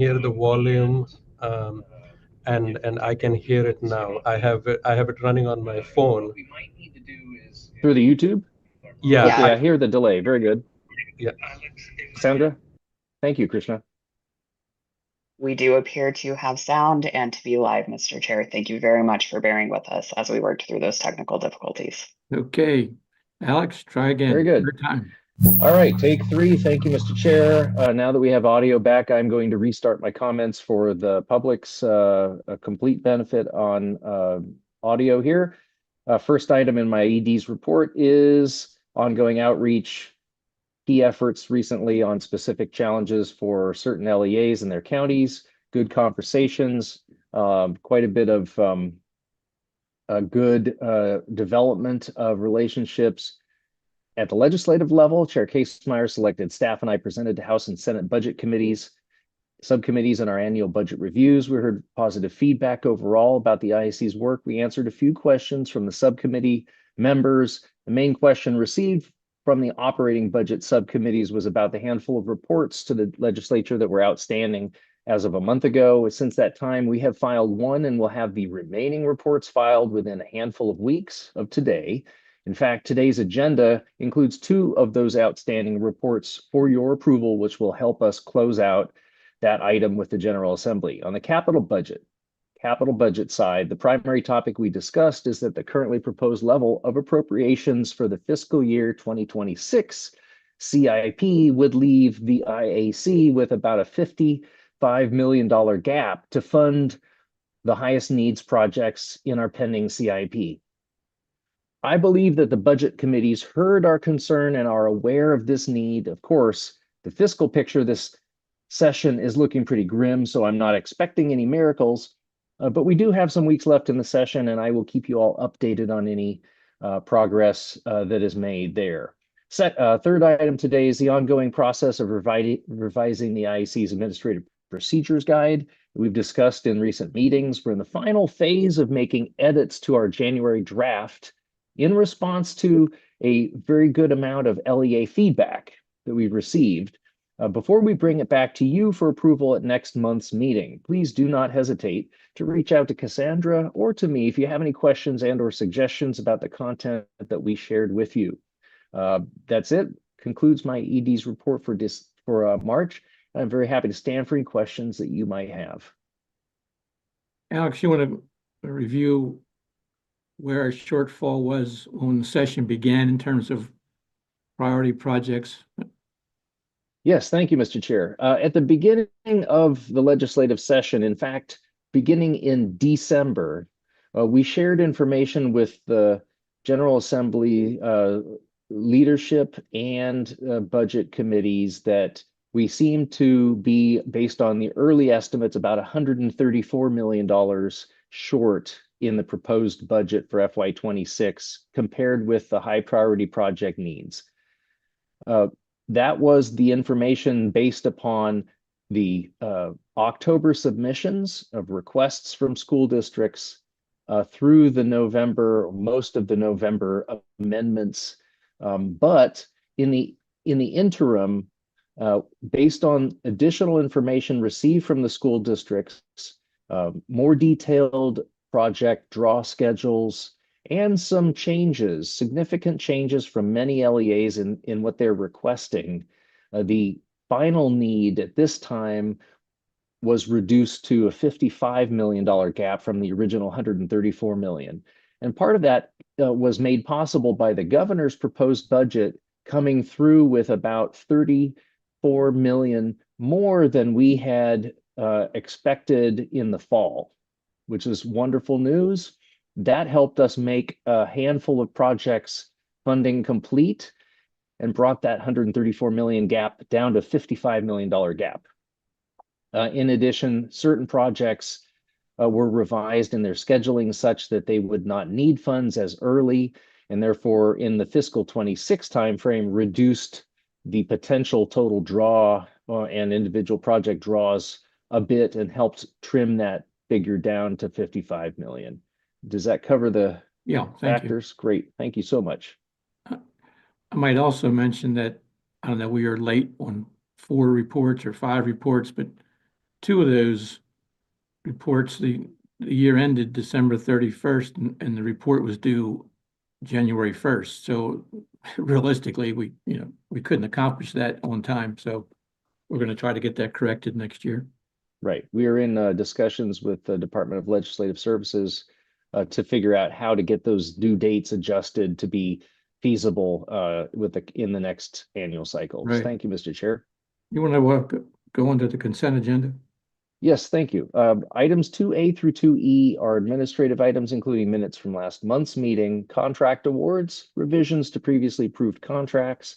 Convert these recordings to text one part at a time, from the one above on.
hear the volume, and I can hear it now. I have it running on my phone. Through the YouTube? Yeah, Okay, I hear the delay. Very good. yeah. Sandra? Thank you, Krishna. We do appear to have sound and to be live, Mr. Chair. Thank you very much for bearing with us as we worked through those technical difficulties. Okay, Alex, try again. Very good. Third time. All right, take 3. Thank you, Mr. Chair. Now that we have audio back, I'm going to restart my comments for the public's a complete benefit on audio here. First item in my ED's report is ongoing outreach, key efforts recently on specific challenges for certain LEAs in their counties, good conversations, quite a bit of good development of relationships. At the legislative level, Chair Casemeyer selected staff and I presented to House and Senate budget committees, subcommittees in our annual budget reviews. We heard positive feedback overall about the IAC's work. We answered a few questions from the subcommittee members. The main question received from the operating budget subcommittees was about the handful of reports to the legislature that were outstanding as of a month ago. Since that time, we have filed one and will have the remaining reports filed within a handful of weeks of today. In fact, today's agenda includes 2 of those outstanding reports for your approval, which will help us close out that item with the General Assembly. On the capital budget side, the primary topic we discussed is that the currently proposed level of appropriations for the fiscal year 2026 CIP would leave the IAC with about a $55 million gap to fund the highest needs projects in our pending CIP. I believe that the budget committees heard our concern and are aware of this need. Of course, the fiscal picture this session is looking pretty grim, so I'm not expecting any miracles, but we do have some weeks left in the session, and I will keep you all updated on any progress that is made there. Third item today is the ongoing process of revising the IAC's Administrative Procedures Guide. We've discussed in recent meetings. We're in the final phase of making edits to our January draft in response to a very good amount of LEA feedback that we've received. Before we bring it back to you for approval at next month's meeting, please do not hesitate to reach out to Cassandra or to me if you have any questions and or suggestions about the content that we shared with you. That's it. Concludes my ED's report for March. I'm very happy to stand for any questions that you might have. Alex, you want to review where our shortfall was when the session began in terms of priority projects? Yes, thank you, Mr. Chair. At the beginning of the legislative session, in fact, beginning in December, we shared information with the General Assembly leadership and budget committees that we seem to be, based on the early estimates, about $134 million short in the proposed budget for FY26 compared with the high priority project needs. That was the information based upon the October submissions of requests from school districts through the November, most of the November amendments. But in the interim, based on additional information received from the school districts, more detailed project draw schedules, and some changes, significant changes from many LEAs in what they're requesting. The final need at this time was reduced to a $55 million gap from the original $134 million. And part of that was made possible by the governor's proposed budget coming through with about $34 million more than we had expected in the fall, which is wonderful news. That helped us make a handful of projects funding complete and brought that $134 million gap down to $55 million gap. In addition, certain projects were revised in their scheduling such that they would not need funds as early, and therefore in the fiscal 26 timeframe reduced the potential total draw and individual project draws a bit and helped trim that figure down to 55 million. Does that cover the factors? Great. Thank you so much. I might also mention that, I don't know, we are late on 4 reports or 5 reports, but two of those reports, the year ended December 31st, and the report was due January 1st. So realistically, we couldn't accomplish that on time. So we're going to try to get that corrected next year. Right. We are in discussions with the Department of Legislative Services to figure out how to get those due dates adjusted to be feasible in the next annual cycle. Right. Thank you, Mr. Chair. You want to go into the consent agenda? Yes, thank you. Items 2A through 2E are administrative items, including minutes from last month's meeting, contract awards, revisions to previously approved contracts,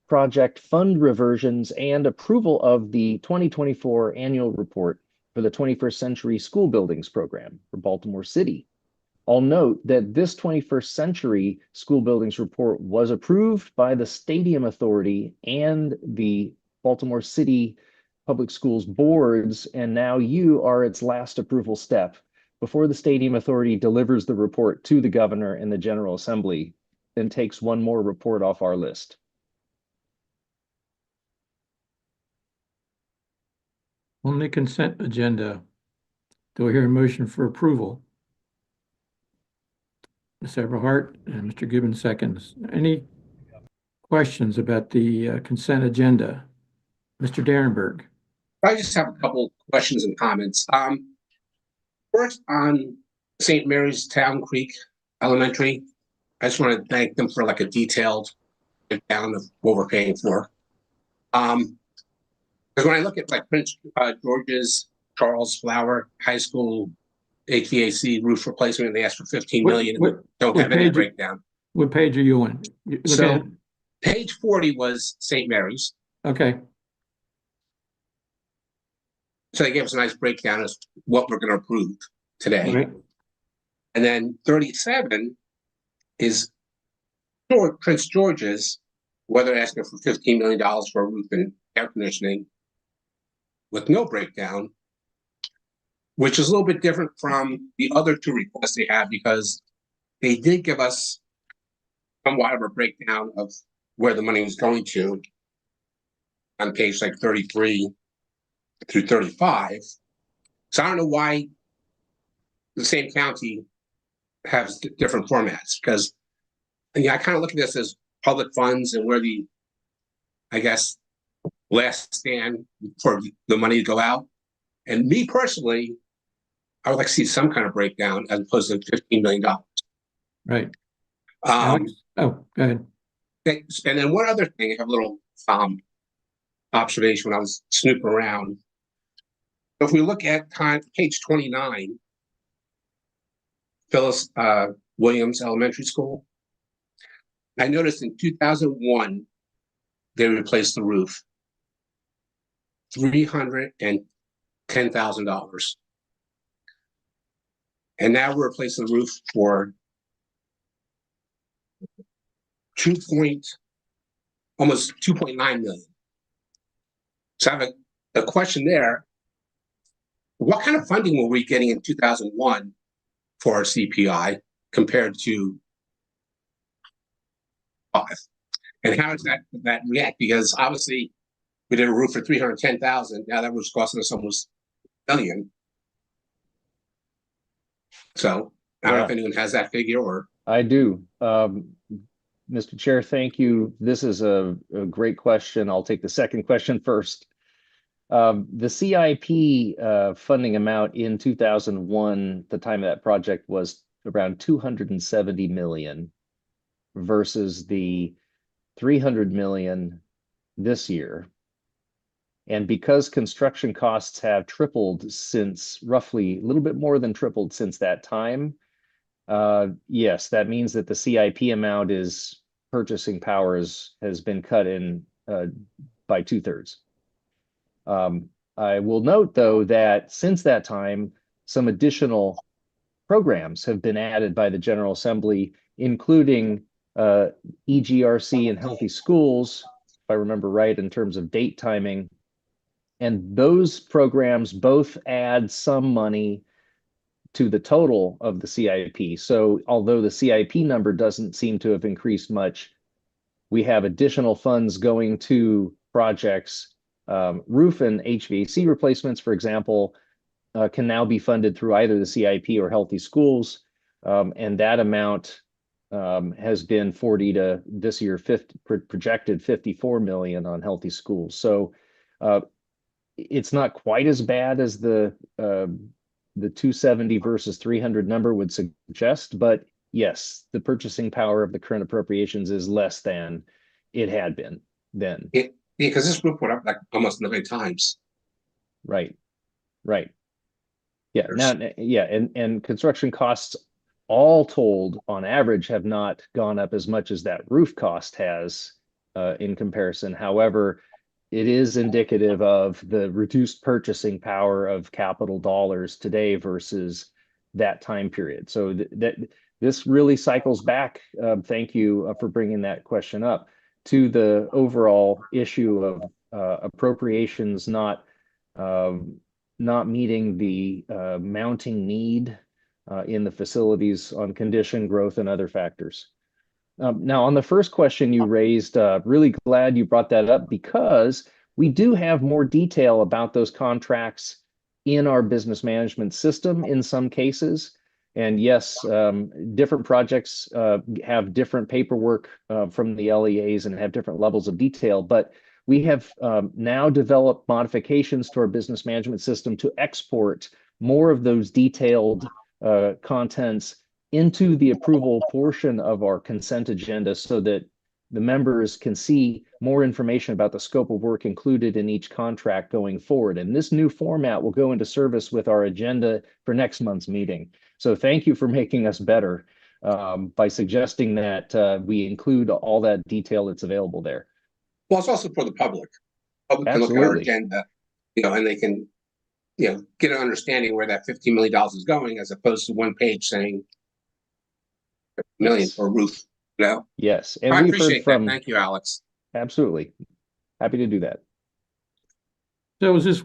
project fund reversions, and approval of the 2024 annual report for the 21st Century School Buildings Program for Baltimore City. I'll note that this 21st Century School Buildings report was approved by the Stadium Authority and the Baltimore City Public Schools boards, and now you are its last approval step before the Stadium Authority delivers the report to the governor and the General Assembly, then takes one more report off our list. On the consent agenda, do I hear a motion for approval? Ms. Everhart and Mr. Gibbons seconds. Any questions about the consent agenda? Mr. Darenberg. I just have a couple questions and comments. First, on St. Mary's Town Creek Elementary, I just want to thank them for like a detailed breakdown of what we're paying for. Because when I look at like Prince George's Charles Flower High School HVAC roof replacement, and they asked for 15 million. Don't have any breakdown. What page are you on? So page 40 was St. Mary's. Okay. So they gave us a nice breakdown of what we're going to approve today. Right. And then 37 is Prince George's, where they're asking for $15 million for a roof and air conditioning with no breakdown, which is a little bit different from the other two requests they had, because they did give us somewhat of a breakdown of where the money was going to on page like 33 through 35. So I don't know why the same county has different formats, because I kind of look at this as public funds and where the, I guess, last stand for the money to go out. And me personally, I would like to see some kind of breakdown as opposed to $15 million. Right. Oh, go ahead. And then one other thing, I have a little observation when I was snooping around. If we look at page 29, Phyllis Williams Elementary School, I noticed in 2001, they replaced the roof. $310,000. And now we're replacing the roof for almost 2.9 million. So I have a question there. What kind of funding were we getting in 2001 for our CPI compared to 5? And how does that react? Because obviously we did a roof for 310,000. Now that was costing us almost $1 million. So I don't know if anyone has that figure or. I do. Mr. Chair, thank you. This is a great question. I'll take the second question first. The CIP funding amount in 2001, the time of that project, was around 270 million versus the 300 million this year. And because construction costs have tripled since, roughly a little bit more than tripled since that time, yes, that means that the CIP amount is purchasing power has been cut in by 2/3. I will note, though, that since that time, some additional programs have been added by the General Assembly, including EGRC and Healthy Schools, if I remember right, in terms of date timing. And those programs both add some money to the total of the CIP. So although the CIP number doesn't seem to have increased much, we have additional funds going to projects Roof and HVAC replacements, for example, can now be funded through either the CIP or Healthy Schools. And that amount has been 40 to this year, projected 54 million on Healthy Schools. So it's not quite as bad as the 270 versus 300 number would suggest, but yes, the purchasing power of the current appropriations is less than it had been then. Because this group went up like almost 9 times. Right. Yeah. And construction costs all told on average have not gone up as much as that roof cost has in comparison. However, it is indicative of the reduced purchasing power of capital dollars today versus that time period. So that this really cycles back. Thank you for bringing that question up, to the overall issue of appropriations not meeting the mounting need in the facilities on condition, growth, and other factors. Now, on the first question you raised, really glad you brought that up, because we do have more detail about those contracts in our business management system in some cases. And yes, different projects have different paperwork from the LEAs and have different levels of detail, but we have now developed modifications to our business management system to export more of those detailed contents into the approval portion of our consent agenda, so that the members can see more information about the scope of work included in each contract going forward. And this new format will go into service with our agenda for next month's meeting. So thank you for making us better by suggesting that we include all that detail that's available there. Well, it's also for the public. Public can look at our agenda, and they can, get an understanding where that $15 million is going, as opposed to one page saying million for a roof. Yes, and I we've appreciate heard from. that. Thank you, Alex. Absolutely, happy to do that. So is this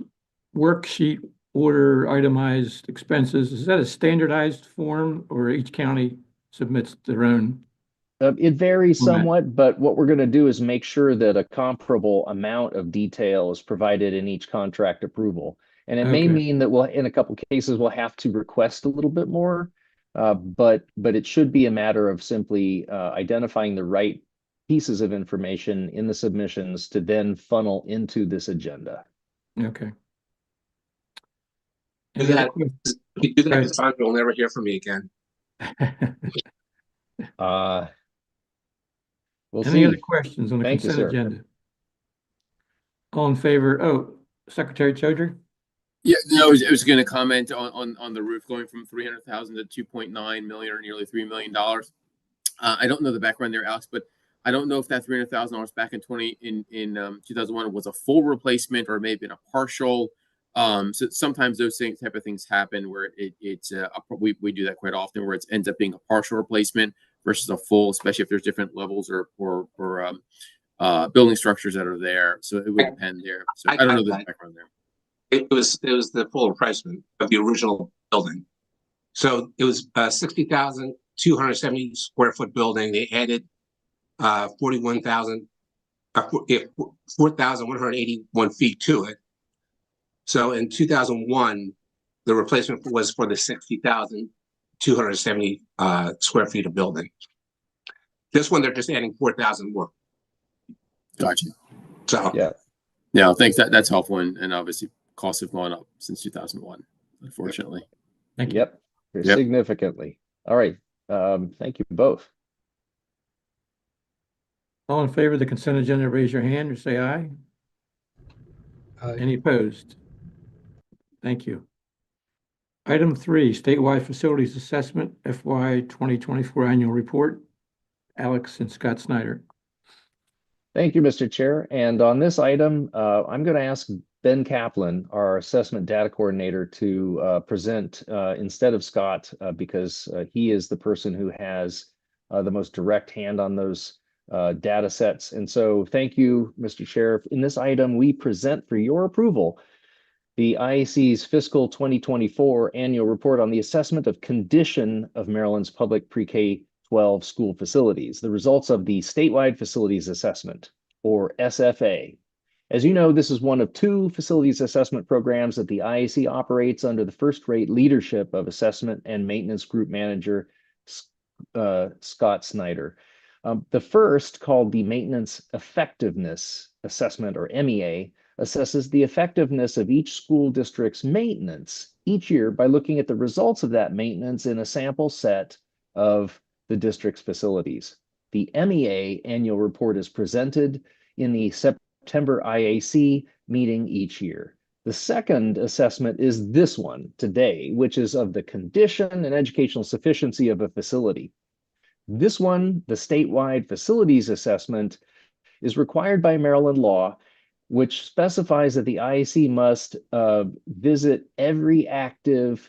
worksheet order itemized expenses, is that a standardized form, or each county submits their own? It varies somewhat, but what we're going to do is make sure that a comparable amount of detail is provided in each contract approval. And it may mean that in a couple cases, we'll have to request a little bit more, but it should be a matter of simply identifying the right pieces of information in the submissions to then funnel into this agenda. Okay. If you do that, Sandra will never hear from me again. We'll Any see. other questions on the consent agenda? All in favor? Oh, Secretary Chaudhry? Yeah, no, I was going to comment on the roof going from 300,000 to 2.9 million, or nearly $3 million. I don't know the background there, Alex, but I don't know if that $300,000 back in 2001 was a full replacement or maybe a partial. So sometimes those type of things happen where we do that quite often, where it ends up being a partial replacement versus a full, especially if there's different levels or building structures that are there. So it would depend there. So I don't know the background there. It was the full replacement of the original building. So it was 60,270 square foot building. They added 4,181 feet to it. So in 2001, the replacement was for the 60,270 square feet of building. This one, they're just adding 4,000 more. Gotcha. So yeah, thanks. That's helpful, and obviously costs have gone up since 2001, unfortunately. Thank you. Yep, significantly. All right. Thank you both. All in favor of the consent agenda, raise your hand or say aye. Aye. Any opposed? Thank you. Item 3, statewide facilities assessment, FY 2024 annual report. Alex and Scott Snyder. Thank you, Mr. Chair. And on this item, I'm going to ask Ben Kaplan, our assessment data coordinator, to present instead of Scott, because he is the person who has the most direct hand on those data sets. And so thank you, Mr. Chair. In this item, we present for your approval the IAC's fiscal 2024 annual report on the assessment of condition of Maryland's public pre-K-12 school facilities, the results of the statewide facilities assessment, or SFA. As you know, this is one of 2 facilities assessment programs that the IAC operates under the first-rate leadership of Assessment and Maintenance Group Manager Scott Snyder. The first, called the Maintenance Effectiveness Assessment, or MEA, assesses the effectiveness of each school district's maintenance each year by looking at the results of that maintenance in a sample set of the district's facilities. The MEA annual report is presented in the September IAC meeting each year. The second assessment is this one today, which is of the condition and educational sufficiency of a facility. This one, the statewide facilities assessment, is required by Maryland law, which specifies that the IAC must visit every active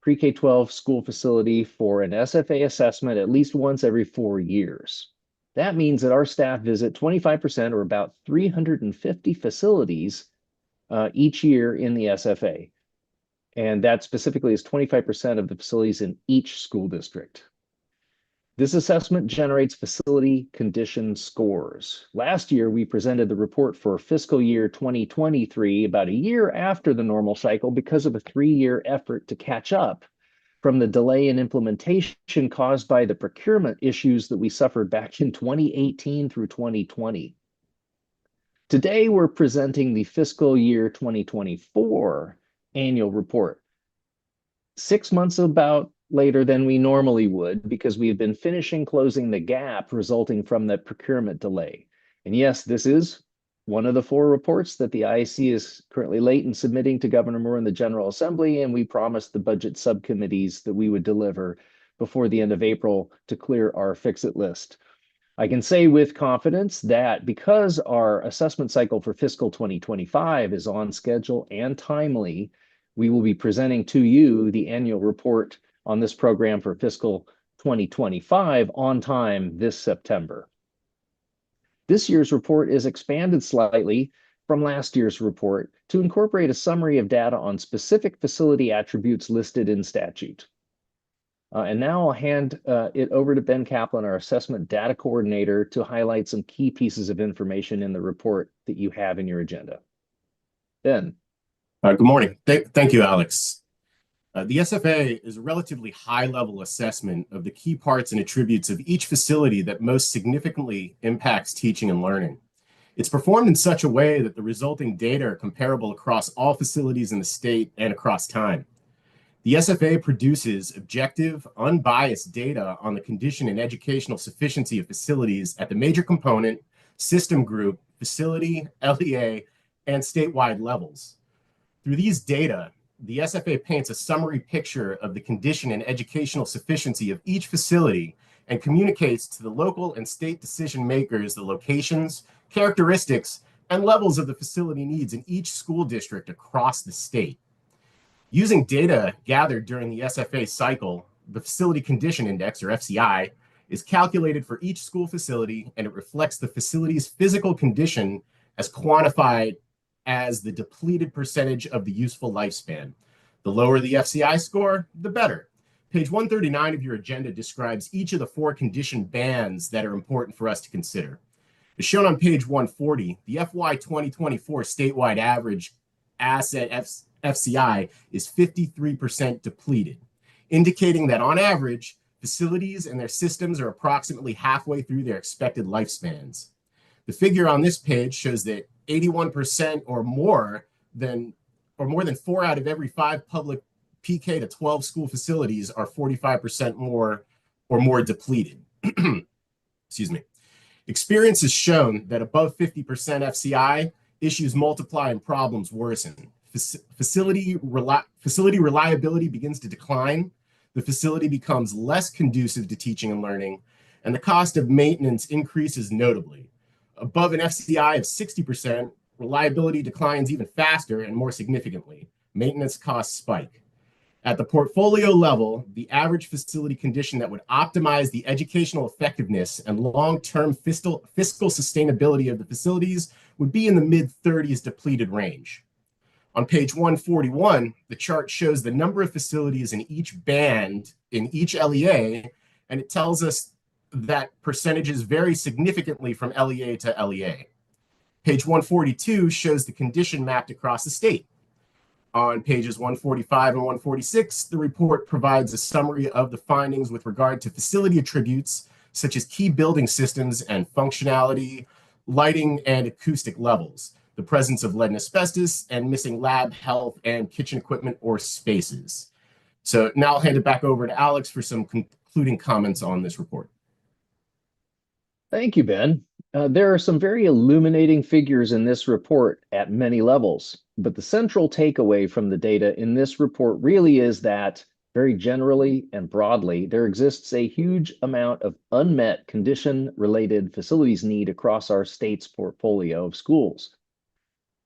pre-K-12 school facility for an SFA assessment at least once every 4 years. That means that our staff visit 25%, or about 350 facilities each year in the SFA. And that specifically is 25% of the facilities in each school district. This assessment generates facility condition scores. Last year, we presented the report for fiscal year 2023, about a year after the normal cycle, because of a 3-year effort to catch up from the delay in implementation caused by the procurement issues that we suffered back in 2018 through 2020. Today, we're presenting the fiscal year 2024 annual report. 6 months about later than we normally would, because we've been finishing closing the gap resulting from the procurement delay. And yes, this is one of the 4 reports that the IAC is currently late in submitting to Governor Moore and the General Assembly, and we promised the budget subcommittees that we would deliver before the end of April to clear our fix-it list. I can say with confidence that because our assessment cycle for fiscal 2025 is on schedule and timely, we will be presenting to you the annual report on this program for fiscal 2025 on time this September. This year's report is expanded slightly from last year's report to incorporate a summary of data on specific facility attributes listed in statute. And now I'll hand it over to Ben Kaplan, our assessment data coordinator, to highlight some key pieces of information in the report that you have in your agenda. Ben. Good morning. Thank you, Alex. The SFA is a relatively high-level assessment of the key parts and attributes of each facility that most significantly impacts teaching and learning. It's performed in such a way that the resulting data are comparable across all facilities in the state and across time. The SFA produces objective, unbiased data on the condition and educational sufficiency of facilities at the major component, system group, facility, LEA, and statewide levels. Through these data, the SFA paints a summary picture of the condition and educational sufficiency of each facility and communicates to the local and state decision makers the locations, characteristics, and levels of the facility needs in each school district across the state. Using data gathered during the SFA cycle, the Facility Condition Index, or FCI, is calculated for each school facility, and it reflects the facility's physical condition as quantified as the depleted percentage of the useful lifespan. The lower the FCI score, the better. Page 139 of your agenda describes each of the 4 condition bands that are important for us to consider. As shown on page 140, the FY 2024 statewide average asset FCI is 53% depleted, indicating that on average, facilities and their systems are approximately halfway through their expected lifespans. The figure on this page shows that 81% or more than 4 out of every 5 public PK to 12 school facilities are 45% more or more depleted. Excuse me. Experience has shown that above 50% FCI, issues multiply and problems worsen. Facility reliability begins to decline. The facility becomes less conducive to teaching and learning, and the cost of maintenance increases notably. Above an FCI of 60%, reliability declines even faster and more significantly. Maintenance costs spike. At the portfolio level, the average facility condition that would optimize the educational effectiveness and long-term fiscal sustainability of the facilities would be in the mid-30s depleted range. On page 141, the chart shows the number of facilities in each band in each LEA, and it tells us that percentages vary significantly from LEA to LEA. Page 142 shows the condition mapped across the state. On pages 145 and 146, the report provides a summary of the findings with regard to facility attributes, such as key building systems and functionality, lighting and acoustic levels, the presence of lead and asbestos, and missing lab, health, and kitchen equipment or spaces. So now I'll hand it back over to Alex for some concluding comments on this report. Thank you, Ben. There are some very illuminating figures in this report at many levels, but the central takeaway from the data in this report really is that, very generally and broadly, there exists a huge amount of unmet condition-related facilities need across our state's portfolio of schools.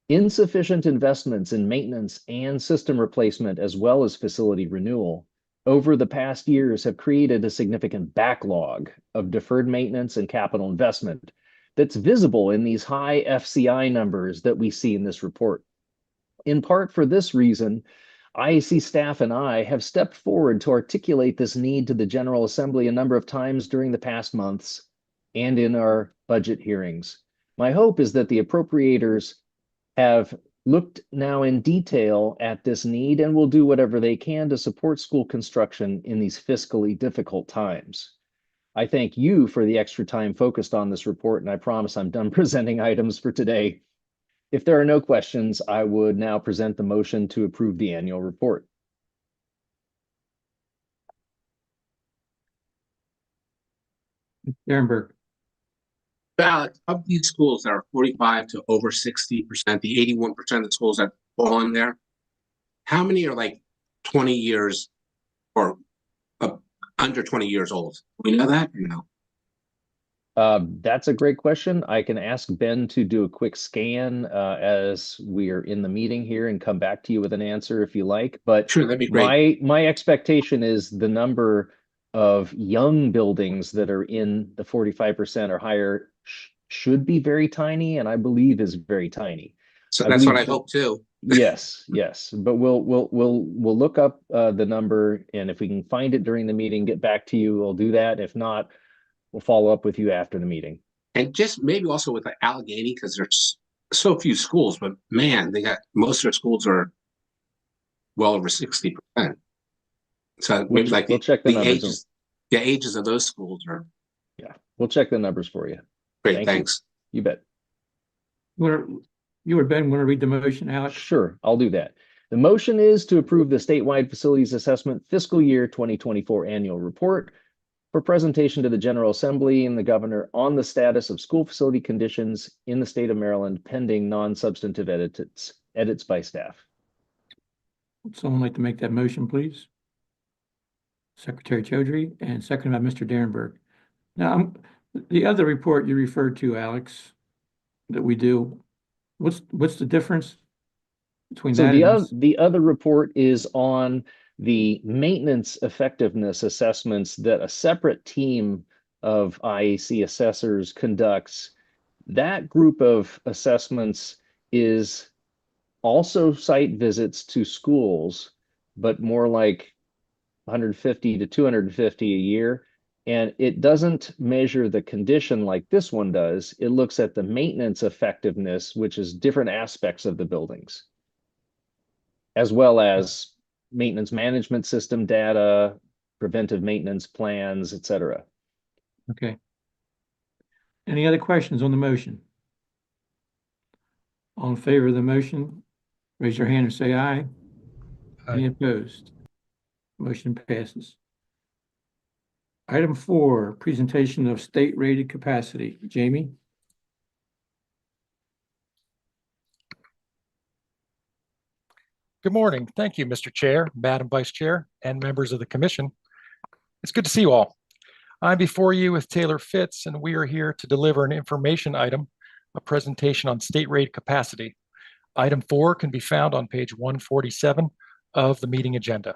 Insufficient investments in maintenance and system replacement, as well as facility renewal, over the past years have created a significant backlog of deferred maintenance and capital investment that's visible in these high FCI numbers that we see in this report. In part for this reason, IAC staff and I have stepped forward to articulate this need to the General Assembly a number of times during the past months and in our budget hearings. My hope is that the appropriators have looked now in detail at this need and will do whatever they can to support school construction in these fiscally difficult times. I thank you for the extra time focused on this report, and I promise I'm done presenting items for today. If there are no questions, I would now present the motion to approve the annual report. Ehrenberg. Alex, of these schools that are 45 to over 60%, the 81% of the schools that fall in there, how many are like 20 years or under 20 years old? Do we know that or no? That's a great question. I can ask Ben to do a quick scan as we are in the meeting here and come back to you with an answer if you like. But sure, that'd be great. My expectation is the number of young buildings that are in the 45% or higher should be very tiny, and I believe is very tiny. So that's what I hope too. Yes, yes. But we'll look up the number, and if we can find it during the meeting, get back to you. We'll do that. If not, we'll follow up with you after the meeting. And just maybe also with Allegheny, because there's so few schools, but man, they got most of their schools are well over 60%. So maybe like we'll check the numbers. Ages of those schools are. Yeah, we'll check the numbers for you. Great, thanks. You bet. You or Ben want to read the motion, Alex? Sure, I'll do that. The motion is to approve the statewide facilities assessment fiscal year 2024 annual report for presentation to the General Assembly and the Governor on the status of school facility conditions in the state of Maryland pending non-substantive edits by staff. Would someone like to make that motion, please? Secretary Chaudhry, and seconded by Mr. Derenberg. Now, the other report you referred to, Alex, that we do, what's the difference between that and the other report is on the maintenance effectiveness assessments that a separate team of IAC assessors conducts. That group of assessments is also site visits to schools, but more like 150 to 250 a year. And it doesn't measure the condition like this one does. It looks at the maintenance effectiveness, which is different aspects of the buildings, as well as maintenance management system data, preventive maintenance plans, etc. Okay. Any other questions on the motion? All in favor of the motion, raise your hand and say aye. Any opposed? Motion passes. Item 4, presentation of state-rated capacity. Jamie? Good morning. Thank you, Mr. Chair, Madam Vice Chair, and members of the Commission. It's good to see you all. I'm before you with Taylor Fitz, and we are here to deliver an information item, a presentation on state-rated capacity. Item 4 can be found on page 147 of the meeting agenda.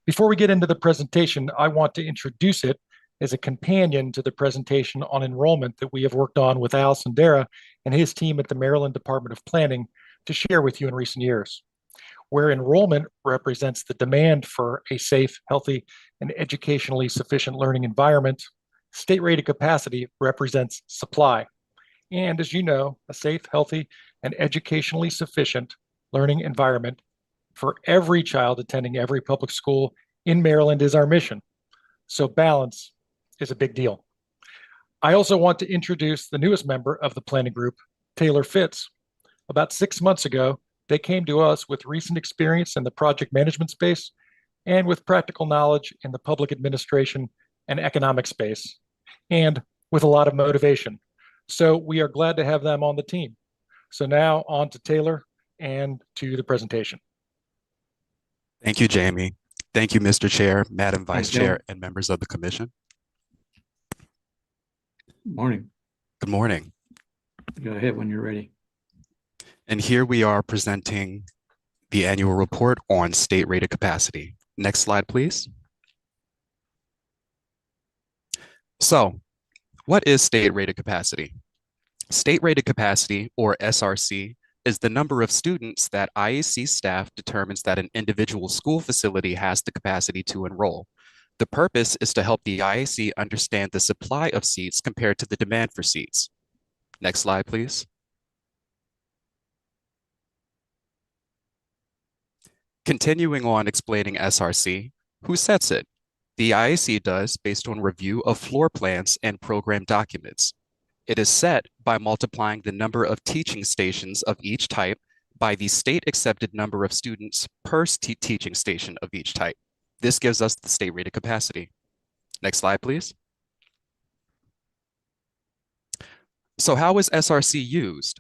Before we get into the presentation, I want to introduce it as a companion to the presentation on enrollment that we have worked on with Al Sandera and his team at the Maryland Department of Planning to share with you in recent years. Where enrollment represents the demand for a safe, healthy, and educationally sufficient learning environment, state-rated capacity represents supply, and, as you know, a safe, healthy, and educationally sufficient learning environment for every child attending every public school in Maryland is our mission. So balance is a big deal. I also want to introduce the newest member of the planning group, Taylor Fitz. About 6 months ago, they came to us with recent experience in the project management space and with practical knowledge in the public administration and economic space, and with a lot of motivation. So we are glad to have them on the team. So now on to Taylor and to the presentation. Thank you, Jamie. Thank you, Mr. Chair, Madam Vice Thank you. Chair, and members of the commission. Morning. Good morning. Go ahead when you're ready. And here we are presenting the annual report on state rated capacity. Next slide, please. So, what is state rated capacity? State rated capacity, or SRC, is the number of students that IAC staff determines that an individual school facility has the capacity to enroll. The purpose is to help the IAC understand the supply of seats compared to the demand for seats. Next slide, please. Continuing on explaining SRC, who sets it? The IAC does based on review of floor plans and program documents. It is set by multiplying the number of teaching stations of each type by the state accepted number of students per teaching station of each type. This gives us the state rated capacity. Next slide, please. So how is SRC used?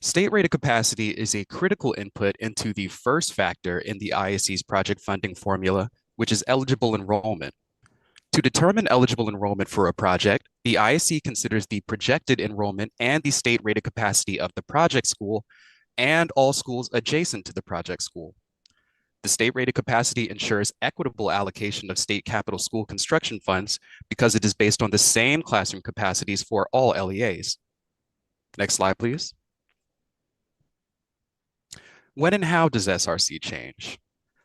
State rated capacity is a critical input into the first factor in the IAC's project funding formula, which is eligible enrollment. To determine eligible enrollment for a project, the IAC considers the projected enrollment and the state rated capacity of the project school and all schools adjacent to the project school. The state rated capacity ensures equitable allocation of state capital school construction funds because it is based on the same classroom capacities for all LEAs. Next slide, please. When and how does SRC change?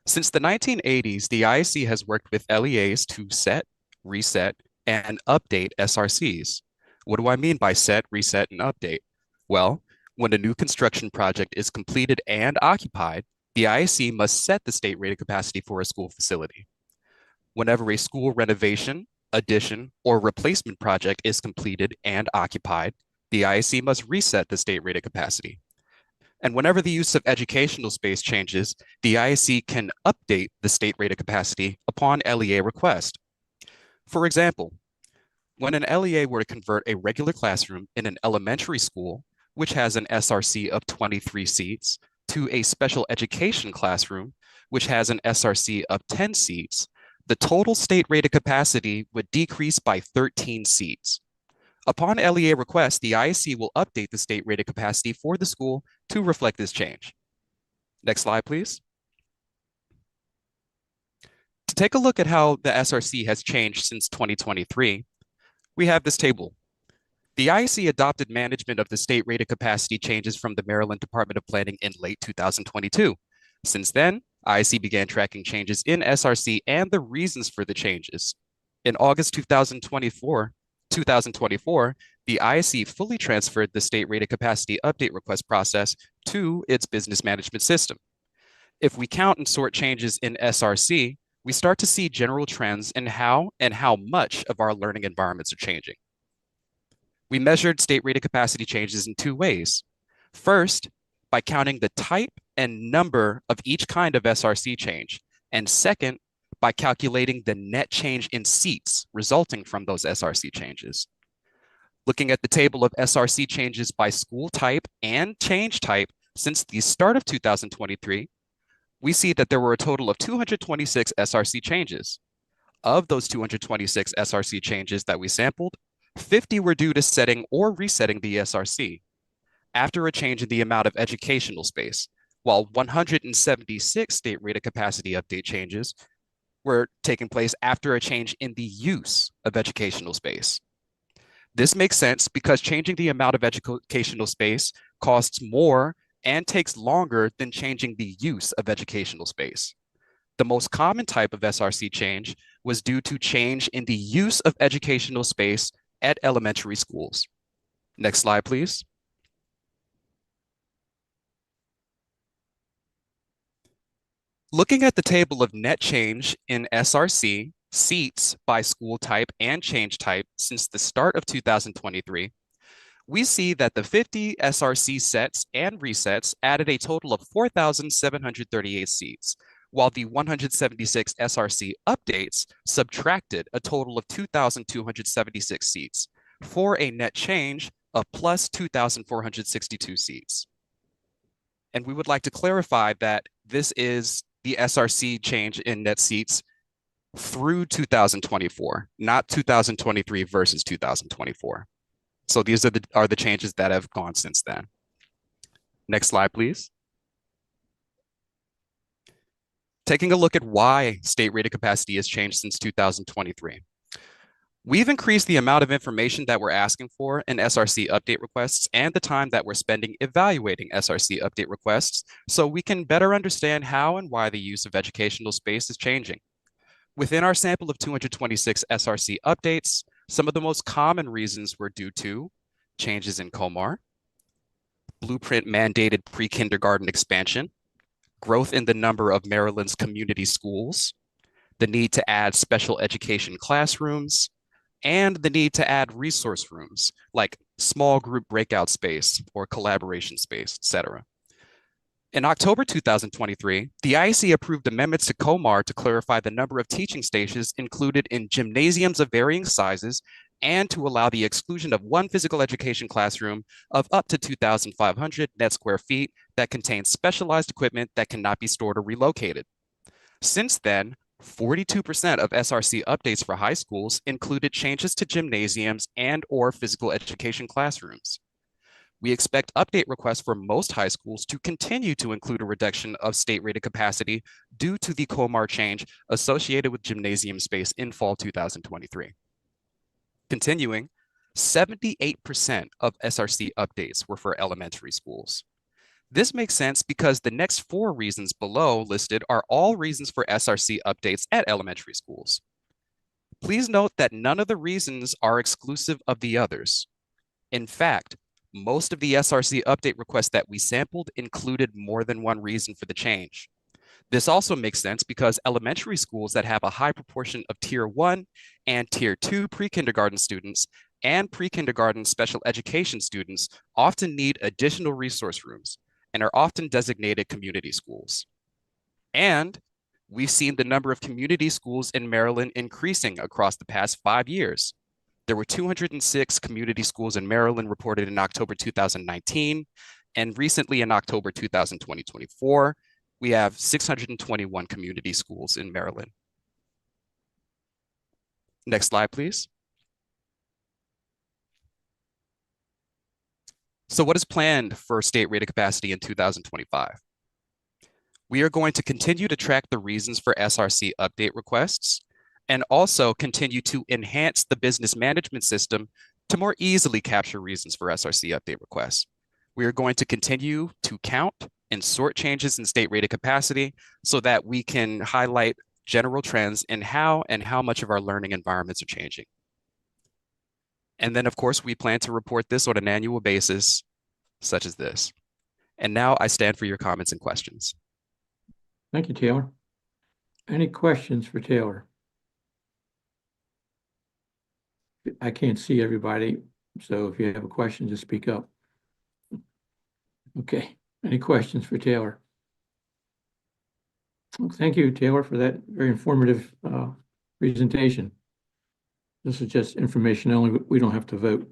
Since the 1980s, the IAC has worked with LEAs to set, reset, and update SRCs. What do I mean by set, reset, and update? Well, when a new construction project is completed and occupied, the IAC must set the state rated capacity for a school facility. Whenever a school renovation, addition, or replacement project is completed and occupied, the IAC must reset the state rated capacity. And whenever the use of educational space changes, the IAC can update the state rated capacity upon LEA request. For example, when an LEA were to convert a regular classroom in an elementary school, which has an SRC of 23 seats, to a special education classroom, which has an SRC of 10 seats, the total state rated capacity would decrease by 13 seats. Upon LEA request, the IAC will update the state rated capacity for the school to reflect this change. Next slide, please. To take a look at how the SRC has changed since 2023, we have this table. The IAC adopted management of the state rated capacity changes from the Maryland Department of Planning in late 2022. Since then, IAC began tracking changes in SRC and the reasons for the changes. In August 2024, the IAC fully transferred the state rated capacity update request process to its business management system. If we count and sort changes in SRC, we start to see general trends in how and how much of our learning environments are changing. We measured state rated capacity changes in two ways. First, by counting the type and number of each kind of SRC change, and second, by calculating the net change in seats resulting from those SRC changes. Looking at the table of SRC changes by school type and change type since the start of 2023, we see that there were a total of 226 SRC changes. Of those 226 SRC changes that we sampled, 50 were due to setting or resetting the SRC after a change in the amount of educational space, while 176 state rated capacity update changes were taking place after a change in the use of educational space. This makes sense because changing the amount of educational space costs more and takes longer than changing the use of educational space. The most common type of SRC change was due to change in the use of educational space at elementary schools. Next slide, please. Looking at the table of net change in SRC, seats by school type and change type since the start of 2023, we see that the 50 SRC sets and resets added a total of 4,738 seats, while the 176 SRC updates subtracted a total of 2,276 seats, for a net change of plus 2,462 seats. And we would like to clarify that this is the SRC change in net seats through 2024, not 2023 versus 2024. So these are the changes that have gone since then. Next slide, please. Taking a look at why state rated capacity has changed since 2023. We've increased the amount of information that we're asking for in SRC update requests and the time that we're spending evaluating SRC update requests so we can better understand how and why the use of educational space is changing. Within our sample of 226 SRC updates, some of the most common reasons were due to changes in COMAR, blueprint mandated pre-kindergarten expansion, growth in the number of Maryland's community schools, the need to add special education classrooms, and the need to add resource rooms like small group breakout space or collaboration space, etc. In October 2023, the IAC approved amendments to COMAR to clarify the number of teaching stations included in gymnasiums of varying sizes and to allow the exclusion of one physical education classroom of up to 2,500 net square feet that contains specialized equipment that cannot be stored or relocated. Since then, 42% of SRC updates for high schools included changes to gymnasiums and/or physical education classrooms. We expect update requests for most high schools to continue to include a reduction of state-rated capacity due to the COMAR change associated with gymnasium space in fall 2023. Continuing, 78% of SRC updates were for elementary schools. This makes sense because the next 4 reasons below listed are all reasons for SRC updates at elementary schools. Please note that none of the reasons are exclusive of the others. In fact, most of the SRC update requests that we sampled included more than one reason for the change. This also makes sense because elementary schools that have a high proportion of Tier 1 and Tier 2 pre-kindergarten students and pre-kindergarten special education students often need additional resource rooms and are often designated community schools. And we've seen the number of community schools in Maryland increasing across the past 5 years. There were 206 community schools in Maryland reported in October 2019, and recently in October 2024, we have 621 community schools in Maryland. Next slide, please. So what is planned for state rated capacity in 2025? We are going to continue to track the reasons for SRC update requests and also continue to enhance the business management system to more easily capture reasons for SRC update requests. We are going to continue to count and sort changes in state rated capacity so that we can highlight general trends in how and how much of our learning environments are changing. And then, of course, we plan to report this on an annual basis, such as this. And now I stand for your comments and questions. Thank you, Taylor. Any questions for Taylor? I can't see everybody, so if you have a question, just speak up. Okay, any questions for Taylor? Well, thank you, Taylor, for that very informative presentation. This is just information only. We don't have to vote.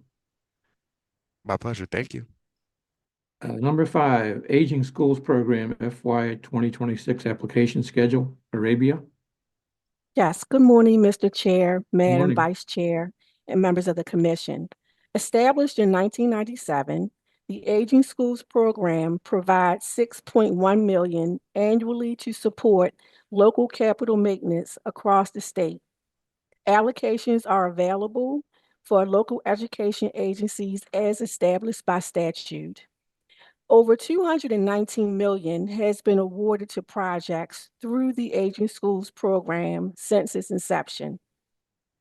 My pleasure. Thank you. Number 5, Aging Schools Program FY 2026 application schedule, Arabia. Yes, good morning, Mr. Chair, Madam morning. Vice Chair, and members of the Commission. Established in 1997, the Aging Schools Program provides $6.1 million annually to support local capital maintenance across the state. Allocations are available for local education agencies as established by statute. Over $219 million has been awarded to projects through the Aging Schools Program since its inception.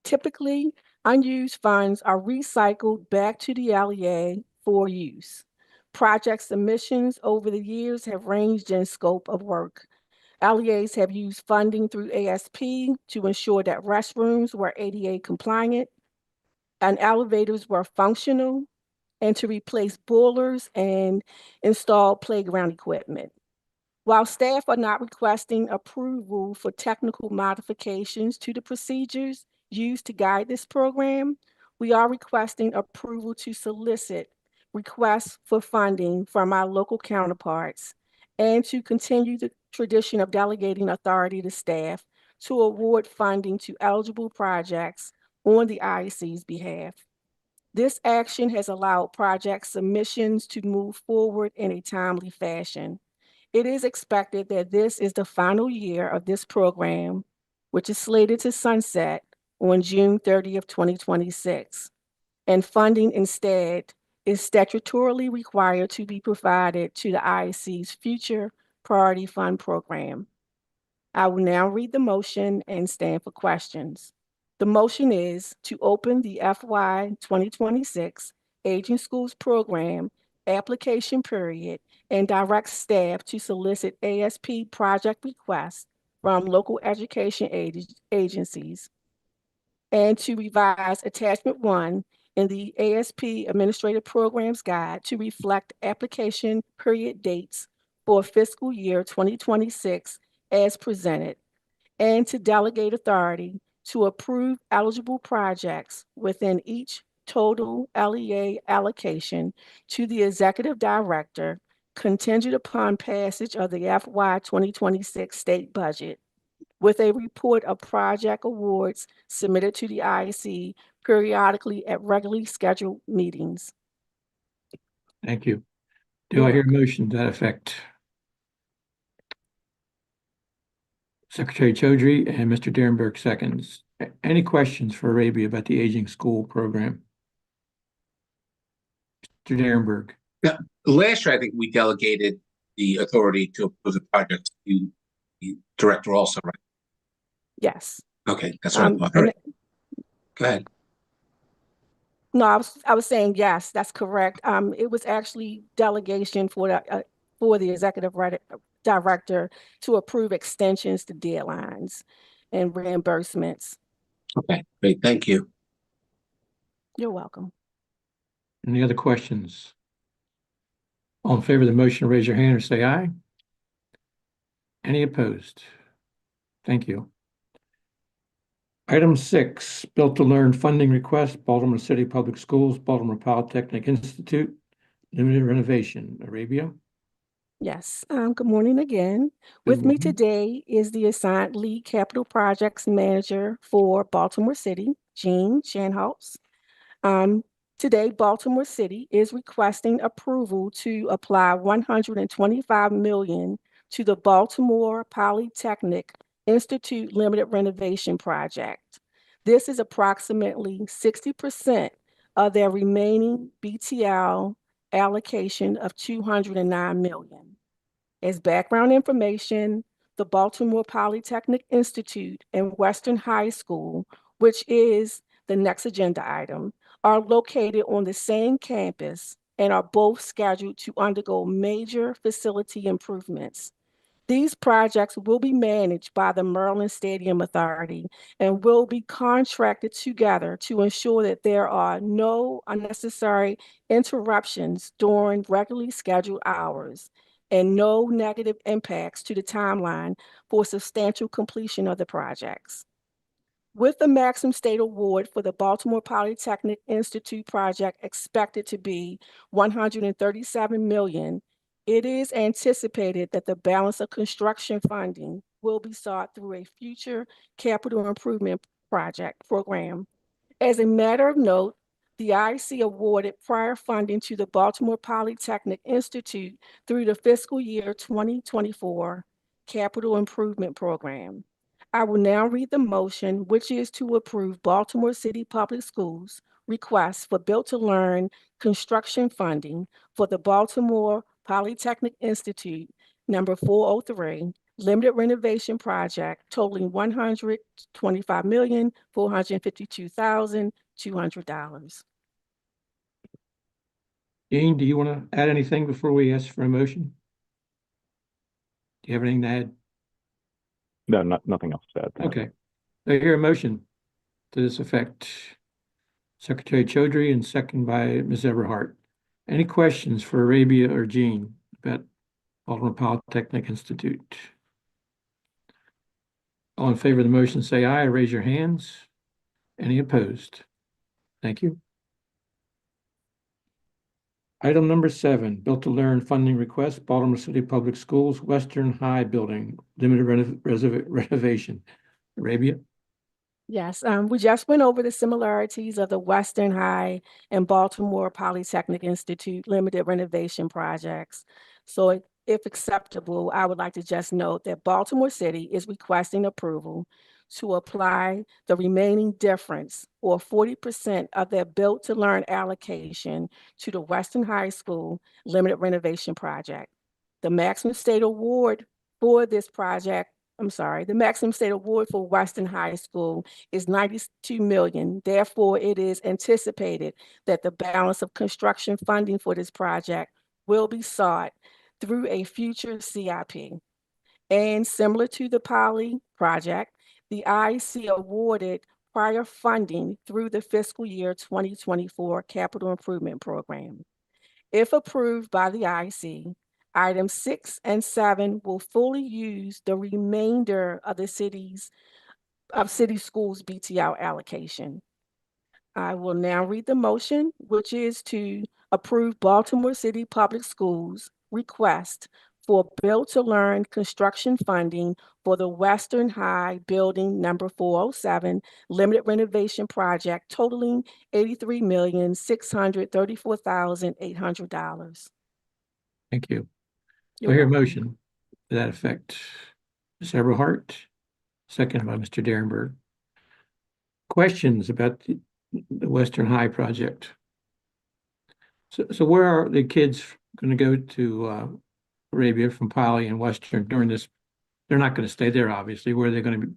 Typically, Unused funds are recycled back to the LEA for use. Project submissions over the years have ranged in scope of work. LEAs have used funding through ASP to ensure that restrooms were ADA compliant and elevators were functional, and to replace boilers and install playground equipment. While staff are not requesting approval for technical modifications to the procedures used to guide this program, we are requesting approval to solicit requests for funding from our local counterparts and to continue the tradition of delegating authority to staff to award funding to eligible projects on the IAC's behalf. This action has allowed project submissions to move forward in a timely fashion. It is expected that this is the final year of this program, which is slated to sunset on June 30th, 2026. And funding instead is statutorily required to be provided to the IAC's future Priority Fund program. I will now read the motion and stand for questions. The motion is to open the FY 2026 Aging Schools Program application period and direct staff to solicit ASP project requests from local education agencies, and to revise attachment 1 in the ASP Administrative Programs Guide to reflect application period dates for fiscal year 2026 as presented, and to delegate authority to approve eligible projects within each total LEA allocation to the executive director, contingent upon passage of the FY 2026 state budget, with a report of project awards submitted to the IAC periodically at regularly scheduled meetings. Thank you. Do You're I hear a welcome. motion to that effect? Secretary Chaudhry and Mr. Derenberg seconds. Any questions for Arabia about the Aging School Program? Mr. Derenberg. Last year, I think we delegated the authority to approve the project to the director also, right? Yes. Okay, that's what I thought. All right. Go ahead. No, I was saying yes, that's correct. It was actually delegation for the executive director to approve extensions to deadlines and reimbursements. Okay, great. Thank you. You're welcome. Any other questions? All in favor of the motion, raise your hand or say aye. Any opposed? Thank you. Item 6, Built to Learn funding request, Baltimore City Public Schools, Baltimore Polytechnic Institute, limited renovation. Arabia? Yes, good morning again. With me today is the assigned lead capital projects manager for Baltimore City, Jean Shanholz. Today, Baltimore City is requesting approval to apply $125 million to the Baltimore Polytechnic Institute Limited Renovation Project. This is approximately 60% of their remaining BTL allocation of $209 million. As background information, the Baltimore Polytechnic Institute and Western High School, which is the next agenda item, are located on the same campus and are both scheduled to undergo major facility improvements. These projects will be managed by the Maryland Stadium Authority and will be contracted together to ensure that there are no unnecessary interruptions during regularly scheduled hours and no negative impacts to the timeline for substantial completion of the projects. With the maximum state award for the Baltimore Polytechnic Institute project expected to be $137 million, it is anticipated that the balance of construction funding will be sought through a future capital improvement project program. As a matter of note, the IAC awarded prior funding to the Baltimore Polytechnic Institute through the fiscal year 2024 capital improvement program. I will now read the motion, which is to approve Baltimore City Public Schools' request for Built to Learn construction funding for the Baltimore Polytechnic Institute, number 403, limited renovation project totaling $125,452,200. Jean, do you want to add anything before we ask for a motion? Do you have anything to add? No, nothing else to add. Okay. I hear a motion to this effect. Secretary Chaudhry and second by Ms. Everhart. Any questions for Arabia or Jean about Baltimore Polytechnic Institute? All in favor of the motion, say aye. Raise your hands. Any opposed? Thank you. Item number 7, Built to Learn funding request, Baltimore City Public Schools, Western High Building, limited renovation. Arabia? Yes, we just went over the similarities of the Western High and Baltimore Polytechnic Institute limited renovation projects. So if acceptable, I would like to just note that Baltimore City is requesting approval to apply the remaining difference or 40% of their Built to Learn allocation to the Western High School limited renovation project. The maximum state award for this project, the maximum state award for Western High School is $92 million. Therefore, it is anticipated that the balance of construction funding for this project will be sought through a future CIP. And similar to the Poly project, the IAC awarded prior funding through the fiscal year 2024 Capital Improvement Program. If approved by the IAC, items 6 and 7 will fully use the remainder of the city schools BTL allocation. I will now read the motion, which is to approve Baltimore City Public Schools request for Built to Learn construction funding for the Western High Building number 407 limited renovation project totaling $83,634,800. Thank you. You're I hear a welcome. motion to that effect. Ms. Everhart, second by Mr. Derenberg. Questions about the Western High project? So where are the kids going to go to Arabia from Poly and Western during this? They're not going to stay there, obviously. Where are they going to be?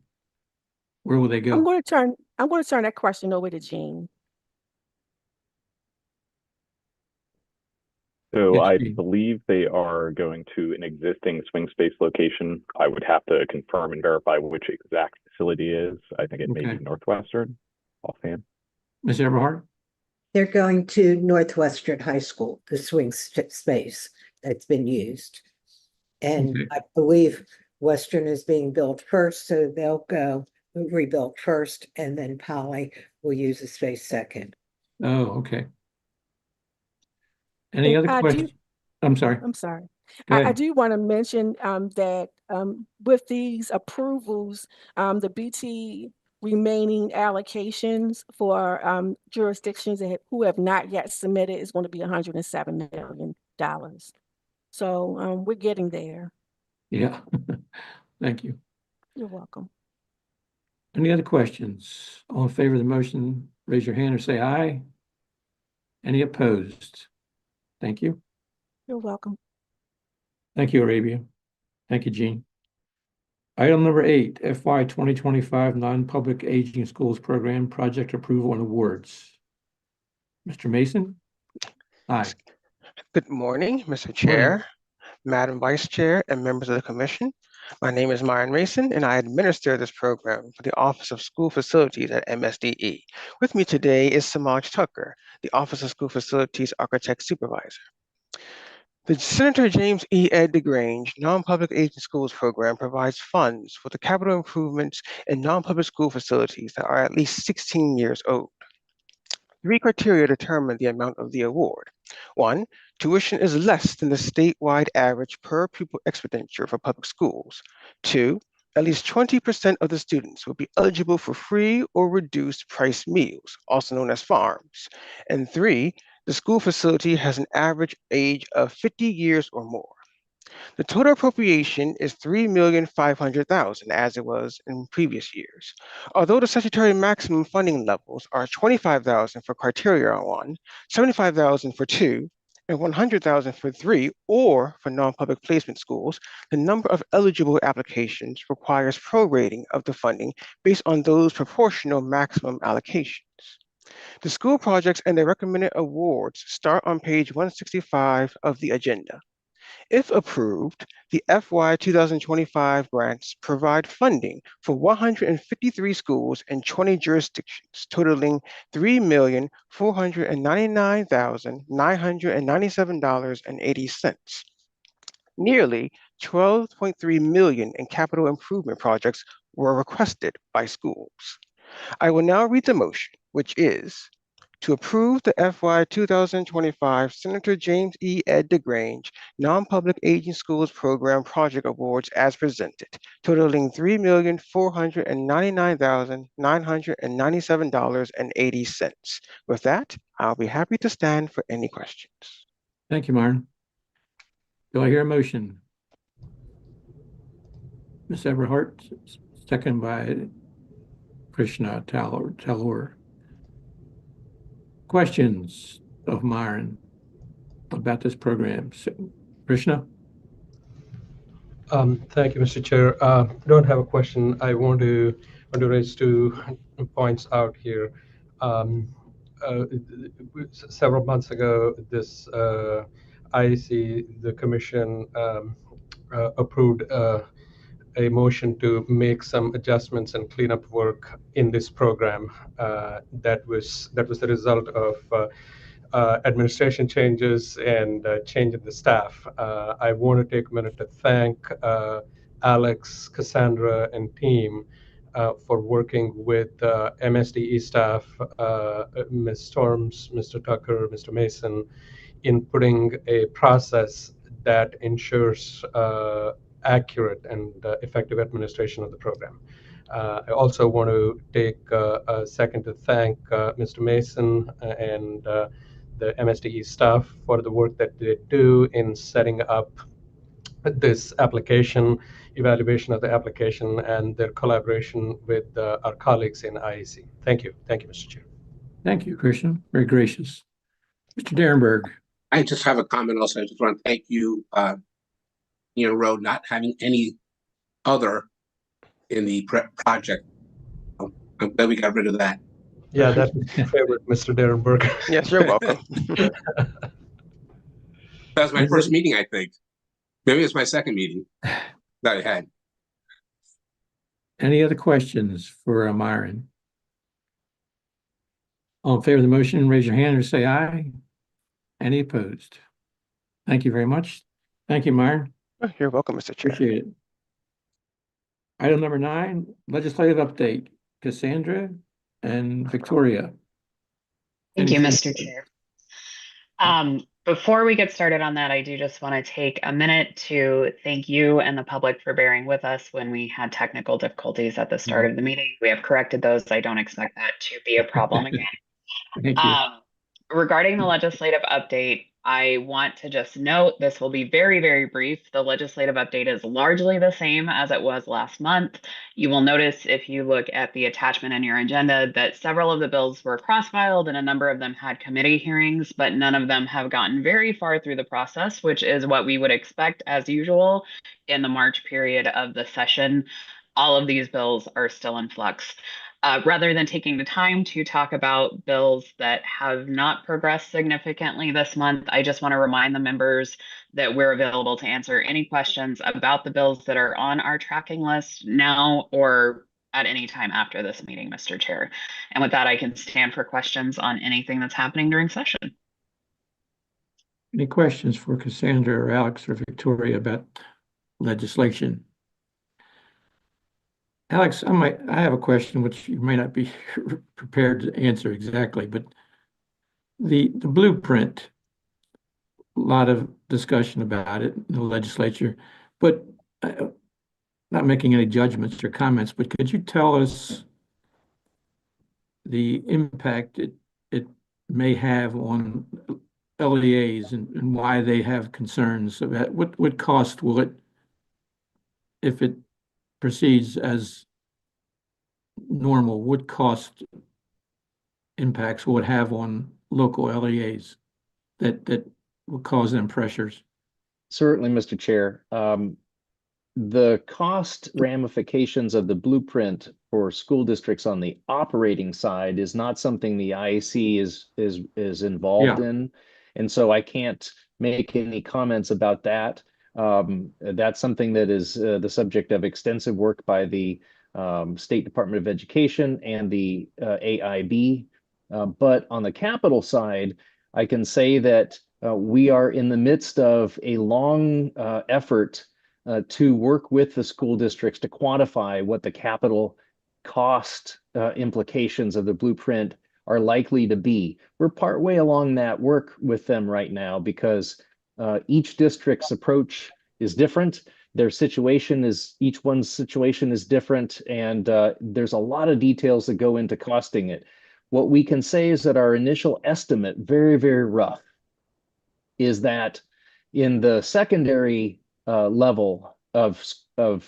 Where will they go? I'm going to turn that question over to Jean. So Yes, I Jean. believe they are going to an existing swing space location. I would have to confirm and verify which exact facility is. I think it may Okay. be Northwestern, offhand. Ms. Everhart? They're going to Northwestern High School, the swing space that's been used. And Okay. I believe Western is being built first, so they'll go rebuilt first, and then Poly will use the space second. Oh, okay. Any And other questions? I'm sorry. I'm sorry. Go I ahead. do want to mention that with these approvals, the BT remaining allocations for jurisdictions who have not yet submitted is going to be $107 million. So we're getting there. Yeah. Thank you. You're welcome. Any other questions? All in favor of the motion, raise your hand or say aye. Any opposed? Thank you. You're welcome. Thank you, Arabia. Thank you, Jean. Item number 8, FY 2025 Non-Public Aging Schools Program Project Approval and Awards. Mr. Mason? Aye. Good morning, Mr. Chair, Madam Vice Chair, and members of the Commission. My name is Myron Mason, and I administer this program for the Office of School Facilities at MSDE. With me today is Samaj Tucker, the Office of School Facilities Architect Supervisor. The Senator James E. Ed DeGrange Non-Public Aging Schools Program provides funds for the capital improvements in non-public school facilities that are at least 16 years old. 3 criteria determine the amount of the award. 1, tuition is less than the statewide average per pupil expenditure for public schools. 2, at least 20% of the students will be eligible for free or reduced price meals, also known as farms. And 3, the school facility has an average age of 50 years or more. The total appropriation is $3,500,000, as it was in previous years. Although the statutory maximum funding levels are $25,000 for criteria 1, $75,000 for 2, and $100,000 for 3 or for non-public placement schools, the number of eligible applications requires prorating of the funding based on those proportional maximum allocations. The school projects and their recommended awards start on page 165 of the agenda. If approved, the FY 2025 grants provide funding for 153 schools in 20 jurisdictions, totaling $3,499,997.80. Nearly $12.3 million in capital improvement projects were requested by schools. I will now read the motion, which is to approve the FY 2025 Senator James E. Ed DeGrange Non-Public Aging Schools Program Project Awards as presented, totaling $3,499,997.80. With that, I'll be happy to stand for any questions. Thank you, Martin. Do I hear a motion? Ms. Everhart, second by Krishna Talur. Questions of Myron about this program? Krishna? Thank you, Mr. Chair. Don't have a question. I want to raise 2 points out here. Several months ago, this IAC, the commission, approved a motion to make some adjustments and cleanup work in this program. That was the result of administration changes and change in the staff. I want to take a minute to thank Alex, Cassandra, and team for working with MSDE staff, Ms. Storms, Mr. Tucker, Mr. Mason, in putting a process that ensures accurate and effective administration of the program. I also want to take a second to thank Mr. Mason and the MSDE staff for the work that they do in setting up this application, evaluation of the application, and their collaboration with our colleagues in IAC. Thank you. Thank you, Mr. Chair. Thank you, Krishna. Very gracious. Mr. Derenberg. I just have a comment also. I just want to thank you, Road, not having any other in the project. I'm glad we got rid of that. Yeah, that's my favorite, Mr. Derenberg. Yes, you're welcome. That was my first meeting, I think. Maybe it's my second meeting that I had. Any other questions for Myron? All in favor of the motion, raise your hand or say aye. Any opposed? Thank you very much. Thank you, Myron. You're welcome, Mr. Chair. Appreciate it. Item number 9, legislative update. Cassandra and Victoria. Thank you, Mr. Chair. Before we get started on that, I do just want to take a minute to thank you and the public for bearing with us when we had technical difficulties at the start of the meeting. We have corrected those. I don't expect that to be a problem again. Thank you. Regarding the legislative update, I want to just note this will be very, very brief. The legislative update is largely the same as it was last month. You will notice if you look at the attachment in your agenda that several of the bills were cross-filed and a number of them had committee hearings, but none of them have gotten very far through the process, which is what we would expect as usual in the March period of the session. All of these bills are still in flux. Rather than taking the time to talk about bills that have not progressed significantly this month, I just want to remind the members that we're available to answer any questions about the bills that are on our tracking list now or at any time after this meeting, Mr. Chair. And with that, I can stand for questions on anything that's happening during session. Any questions for Cassandra or Alex or Victoria about legislation? Alex, I have a question which you may not be prepared to answer exactly, but the blueprint, a lot of discussion about it in the legislature, but not making any judgments or comments, but could you tell us the impact it may have on LEAs and why they have concerns about what cost will it, if it proceeds as normal, what cost impacts will it have on local LEAs that will cause them pressures? Certainly, Mr. Chair. The cost ramifications of the blueprint for school districts on the operating side is not something the IAC is involved in, and so I can't make any comments about that. That's something that is the subject of extensive work by the State Department of Education and the AIB. But on the capital side, I can say that we are in the midst of a long effort to work with the school districts to quantify what the capital cost implications of the blueprint are likely to be. We're partway along that work with them right now because each district's approach is different. Their situation is, each one's situation is different, and there's a lot of details that go into costing it. What we can say is that our initial estimate, very, very rough, is that in the secondary level of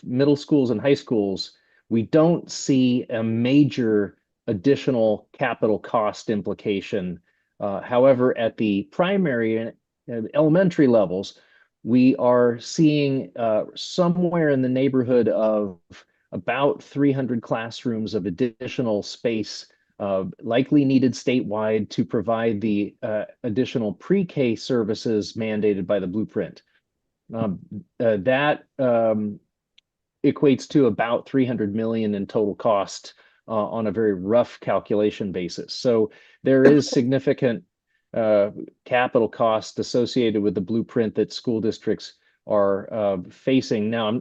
middle schools and high schools, we don't see a major additional capital cost implication. However, at the primary and elementary levels, we are seeing somewhere in the neighborhood of about 300 classrooms of additional space likely needed statewide to provide the additional pre-K services mandated by the blueprint. That equates to about 300 million in total cost on a very rough calculation basis. So there is significant capital cost associated with the blueprint that school districts are facing. Now,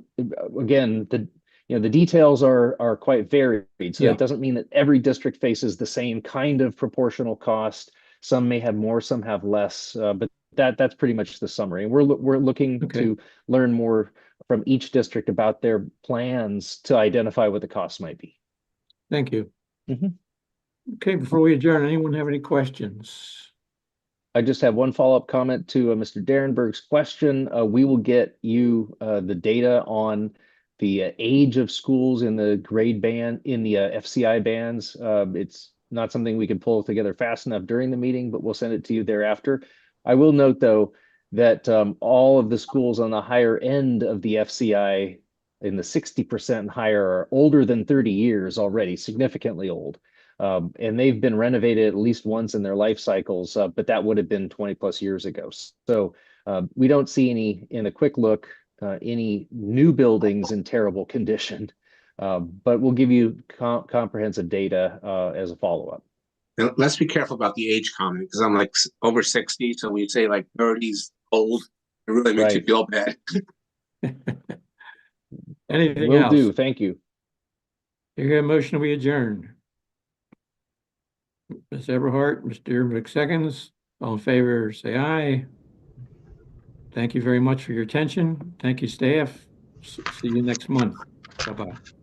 again, the details are quite varied. So that doesn't mean that every district faces the same kind of proportional cost. Some may have more, some have less, but that's pretty much the summary. And we're looking to learn more from each district about their plans to identify what the costs might be. Thank you. Okay, before we adjourn, anyone have any questions? I just have one follow-up comment to Mr. Derenberg's question. We will get you the data on the age of schools in the grade band, in the FCI bands. It's not something we can pull together fast enough during the meeting, but we'll send it to you thereafter. I will note, though, that all of the schools on the higher end of the FCI in the 60% and higher are older than 30 years already, significantly old. And they've been renovated at least once in their life cycles, but that would have been 20 plus years ago. So we don't see any, in a quick look, any new buildings in terrible condition, but we'll give you comprehensive data as a follow-up. Now, let's be careful about the age comment, because I'm like over 60, so when you say like 30's old, it really makes you feel bad. Anything Will else? do. Thank you. You hear a motion, we adjourn. Ms. Everhart, Mr. Derenberg seconds. All in favor, say aye. Thank you very much for your attention. Thank you, staff. See you next month. Bye-bye.